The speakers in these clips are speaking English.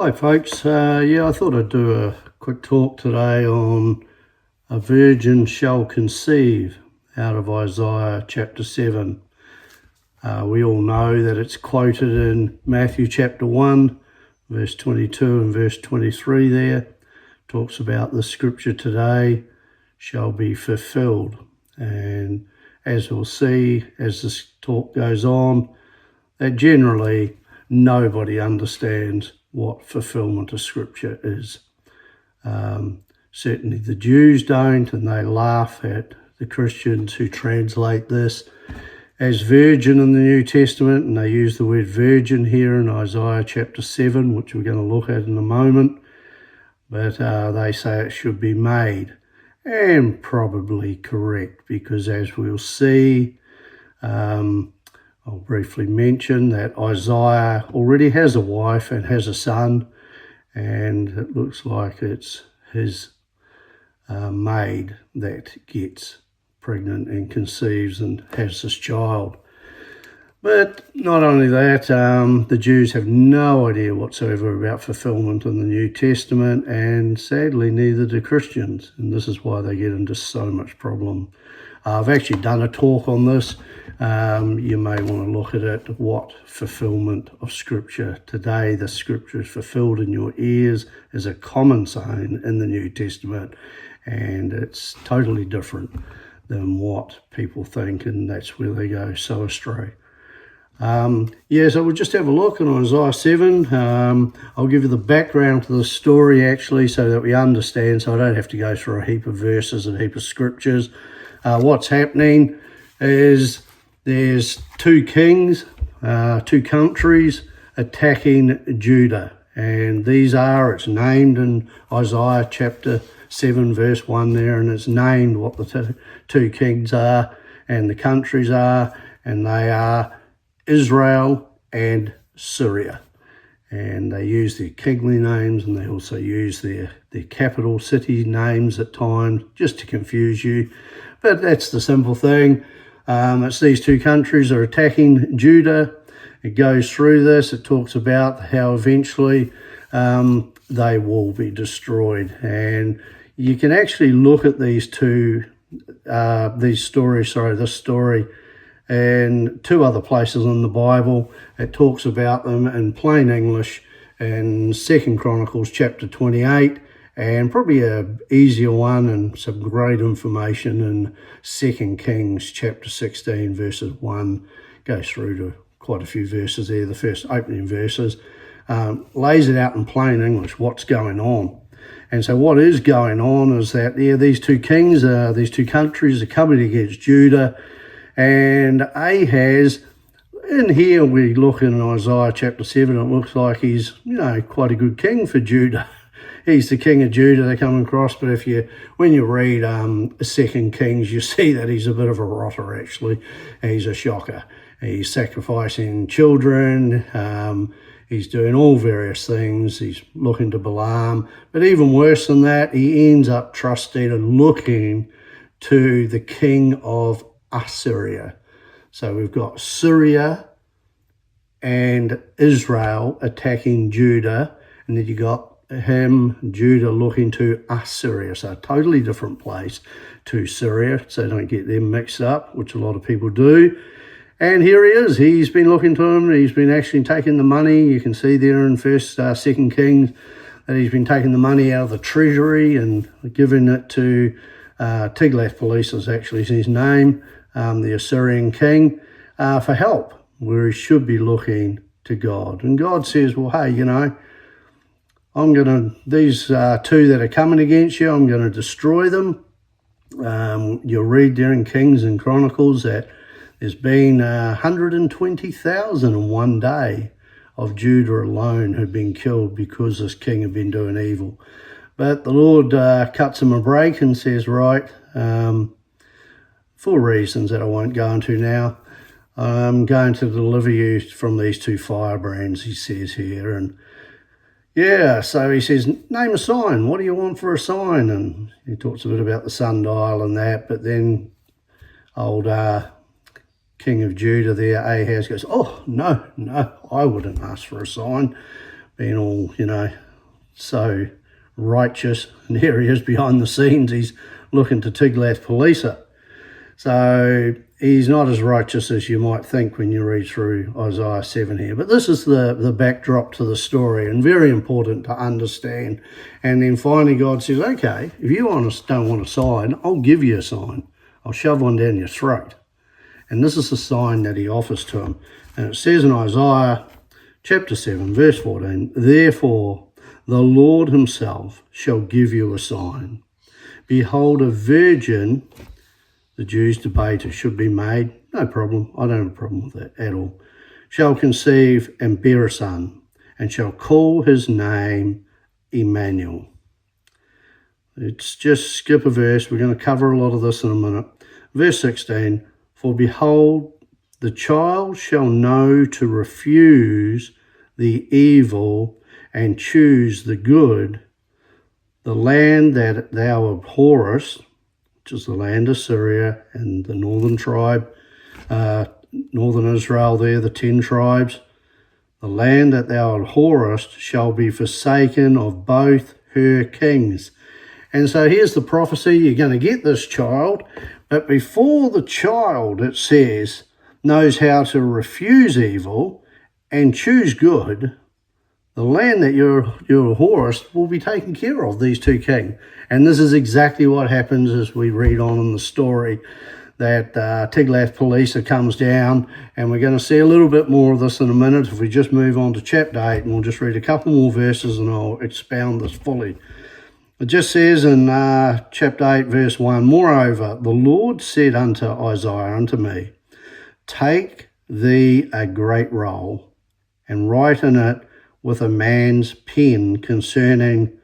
Hi folks, I thought I'd do a quick talk today on a virgin shall conceive out of Isaiah chapter 7. We all know that it's quoted in Matthew chapter 1, verse 22 and verse 23 there. Talks about the scripture today shall be fulfilled. And as we'll see as this talk goes on, that generally nobody understands what fulfillment of scripture is. Certainly the Jews don't, and they laugh at the Christians who translate this as virgin in the New Testament, and they use the word virgin here in Isaiah chapter 7, which we're going to look at in a moment. But they say it should be made, and probably correct, because as we'll see, I'll briefly mention that Isaiah already has a wife and has a son, and it looks like it's his maid that gets pregnant and conceives and has this child. But not only that, the Jews have no idea whatsoever about fulfillment in the New Testament, and sadly neither do Christians, and this is why they get into so much problem. I've actually done a talk on this. You may want to look at it, what fulfillment of Scripture. Today, the Scripture is fulfilled in your ears is a common saying in the New Testament, and it's totally different than what people think, and that's where they go so astray. So we'll just have a look in Isaiah 7. I'll give you the background to the story actually so that we understand, so I don't have to go through a heap of verses and a heap of scriptures. What's happening is there's two kings, two countries attacking Judah. And these are, it's named in Isaiah chapter 7 verse 1 there, and it's named what the two kings are and the countries are, and they are Israel and Syria. And they use their kingly names, and they also use their capital city names at times just to confuse you. But that's the simple thing. It's these two countries are attacking Judah. It goes through this. It talks about how eventually they will be destroyed. And you can actually look at this story and two other places in the Bible. It talks about them in plain English in 2 Chronicles chapter 28, and probably an easier one and some great information in 2 Kings chapter 16 verses 1. Goes through to quite a few verses there. The first opening verses lays it out in plain English what's going on. And so what is going on is that these two kings, these two countries are coming against Judah. And Ahaz, in here we look in Isaiah chapter 7, it looks like he's, quite a good king for Judah. He's the king of Judah they come across, but when you read 2 Kings, you see that he's a bit of a rotter actually. He's a shocker. He's sacrificing children, he's doing all various things, he's looking to Balaam. But even worse than that, he ends up trusting and looking to the king of Assyria. So we've got Syria and Israel attacking Judah, and then you got Judah looking to Assyria. So a totally different place to Syria, so don't get them mixed up, which a lot of people do. And here he is. He's been looking to him. He's been actually taking the money. You can see there in 2 Kings that he's been taking the money out of the treasury and giving it to Tiglath-Pileser is actually his name, the Assyrian king, for help, where he should be looking to God. And God says, well, hey, these two that are coming against you, I'm going to destroy them. You'll read there in Kings and Chronicles that there's been 120,000 in one day of Judah alone who've been killed because this king had been doing evil. But the Lord cuts him a break and says, right, for reasons that I won't go into now, I'm going to deliver you from these two firebrands, he says here. And so he says, name a sign. What do you want for a sign? And he talks a bit about the sundial and that, but then old king of Judah there, Ahaz, goes, oh, no, I wouldn't ask for a sign. being all, so righteous. And here he is behind the scenes. He's looking to Tiglath-Pileser. So he's not as righteous as you might think when you read through Isaiah 7 here. But this is the backdrop to the story, and very important to understand. And then finally God says, okay, if you don't want a sign, I'll give you a sign. I'll shove one down your throat. And this is the sign that he offers to him. And it says in Isaiah chapter 7, verse 14, therefore the Lord himself shall give you a sign. Behold, a virgin, the Jews debated, should be made. No problem. I don't have a problem with that at all. Shall conceive and bear a son, and shall call his name Emmanuel. It's just skip a verse. We're going to cover a lot of this in a minute. Verse 16, for behold, the child shall know to refuse the evil and choose the good. The land that thou abhorrest, which is the land of Syria and the northern tribe, northern Israel there, the 10 tribes. The land that thou abhorrest shall be forsaken of both her kings. And so here's the prophecy. You're going to get this child, but before the child, it says, knows how to refuse evil and choose good, the land that you're abhorrest will be taken care of, these 2 kings. And this is exactly what happens as we read on in the story, that Tiglath-Pileser comes down, and we're going to see a little bit more of this in a minute if we just move on to chapter 8, and we'll just read a couple more verses and I'll expound this fully. It just says in chapter 8, verse 1, moreover, the Lord said unto Isaiah, unto me, take thee a great roll, and write in it with a man's pen concerning,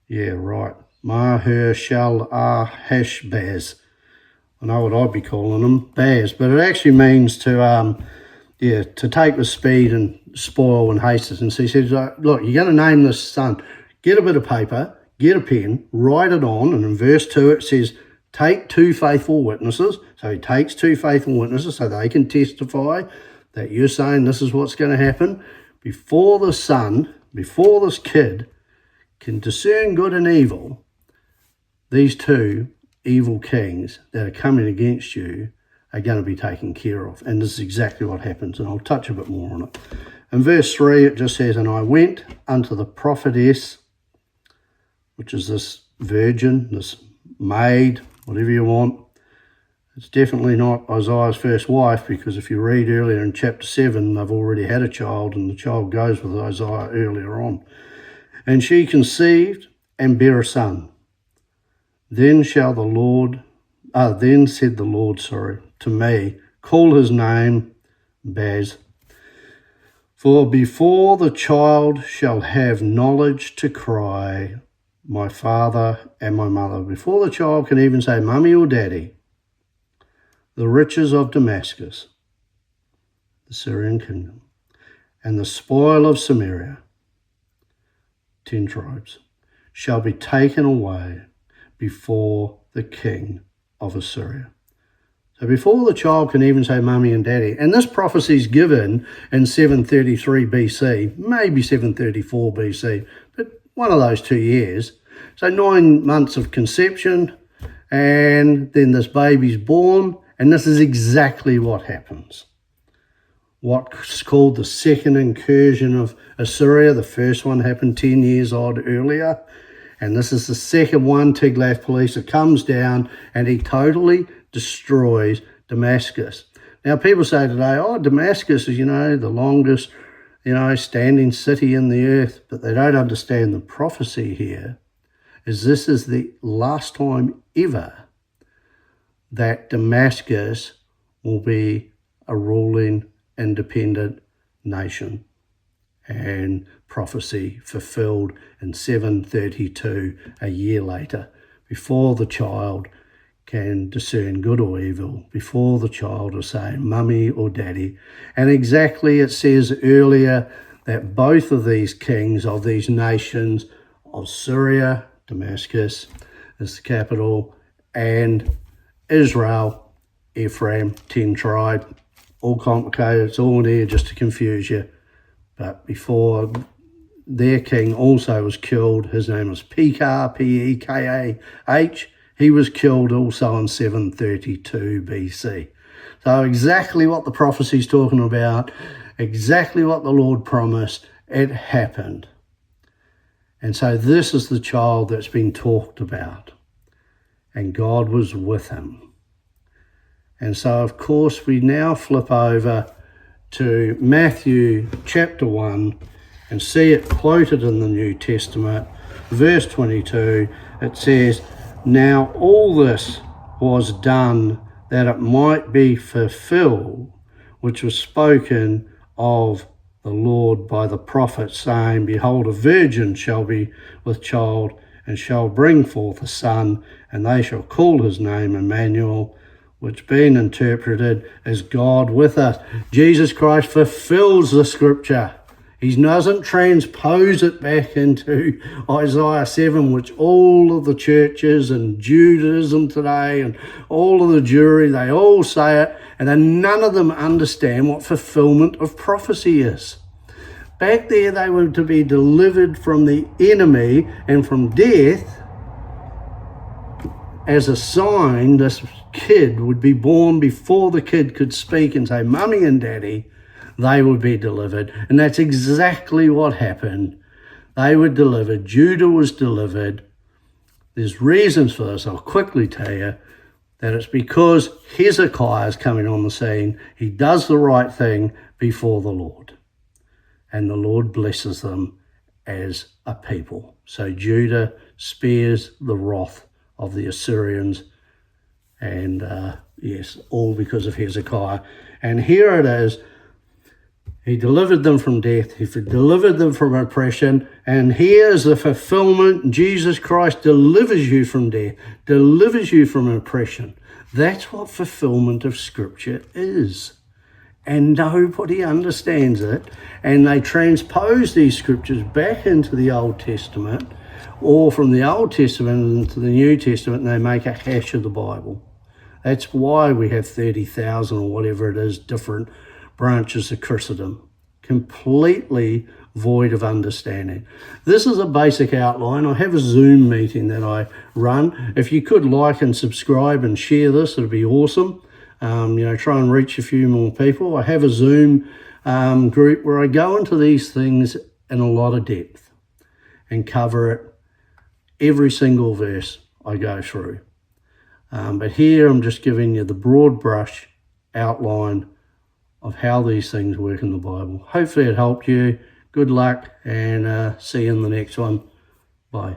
Maher-shalal-Hash-Baz. I know what I'd be calling them, Baz, but it actually means to take with speed and spoil and haste. And so he says, look, you're going to name this son. Get a bit of paper, get a pen, write it on, and in verse 2 it says, take 2 faithful witnesses. So he takes 2 faithful witnesses so they can testify that you're saying this is what's going to happen. Before the son, before this kid can discern good and evil, these 2 evil kings that are coming against you are going to be taken care of. And this is exactly what happens, and I'll touch a bit more on it. In verse 3, it just says, and I went unto the prophetess, which is this virgin, this maid, whatever you want. It's definitely not Isaiah's first wife, because if you read earlier in chapter 7, they've already had a child, and the child goes with Isaiah earlier on. And she conceived and bare a son. Then said the Lord, to me, call his name Baz. For before the child shall have knowledge to cry, my father and my mother, before the child can even say mummy or daddy, the riches of Damascus, the Syrian kingdom, and the spoil of Samaria, 10 tribes, shall be taken away before the king of Assyria. So before the child can even say mummy and daddy, and this prophecy is given in 733 BC, maybe 734 BC, but one of those 2 years. So 9 months of conception, and then this baby's born, and this is exactly what happens. What's called the second incursion of Assyria. The first one happened 10 years odd earlier, and this is the second one. Tiglath-Pileser comes down and he totally destroys Damascus. Now people say today, Damascus is, the longest, standing city in the earth, but they don't understand the prophecy here is this is the last time ever that Damascus will be a ruling independent nation. And prophecy fulfilled in 732, a year later, before the child can discern good or evil, before the child is saying mummy or daddy. And exactly it says earlier that both of these kings of these nations of Syria, Damascus is the capital, and Israel, Ephraim, 10 tribe, all complicated, it's all there just to confuse you. But before their king also was killed. His name was Pekah, P-E-K-A-H. He was killed also in 732 BC. So exactly what the prophecy's talking about, exactly what the Lord promised, it happened. And so this is the child that's been talked about. And God was with him. And so, of course, we now flip over to Matthew chapter 1 and see it quoted in the New Testament. Verse 22, it says, "Now all this was done that it might be fulfilled, which was spoken of the Lord by the prophet, saying, Behold, a virgin shall be with child, and shall bring forth a son, and they shall call his name Emmanuel," which being interpreted as God with us. Jesus Christ fulfills the scripture. He doesn't transpose it back into Isaiah 7, which all of the churches and Judaism today and all of the Jewry, they all say it, and then none of them understand what fulfillment of prophecy is. Back there, they were to be delivered from the enemy and from death. As a sign, this kid would be born before the kid could speak and say, Mummy and Daddy. They would be delivered. And that's exactly what happened. They were delivered. Judah was delivered. There's reasons for this. I'll quickly tell you that it's because Hezekiah is coming on the scene. He does the right thing before the Lord. And the Lord blesses them as a people. So Judah spares the wrath of the Assyrians. And yes, all because of Hezekiah. And here it is. He delivered them from death. He delivered them from oppression. And here's the fulfillment. Jesus Christ delivers you from death, delivers you from oppression. That's what fulfillment of Scripture is. And nobody understands it. And they transpose these Scriptures back into the Old Testament, or from the Old Testament into the New Testament, and they make a hash of the Bible. That's why we have 30,000 or whatever it is, different branches of Christendom, completely void of understanding. This is a basic outline. I have a Zoom meeting that I run. If you could like and subscribe and share this, it'd be awesome. Try and reach a few more people. I have a Zoom group where I go into these things in a lot of depth and cover it, every single verse I go through. But here I'm just giving you the broad brush outline of how these things work in the Bible. Hopefully it helped you. Good luck, and see you in the next one. Bye.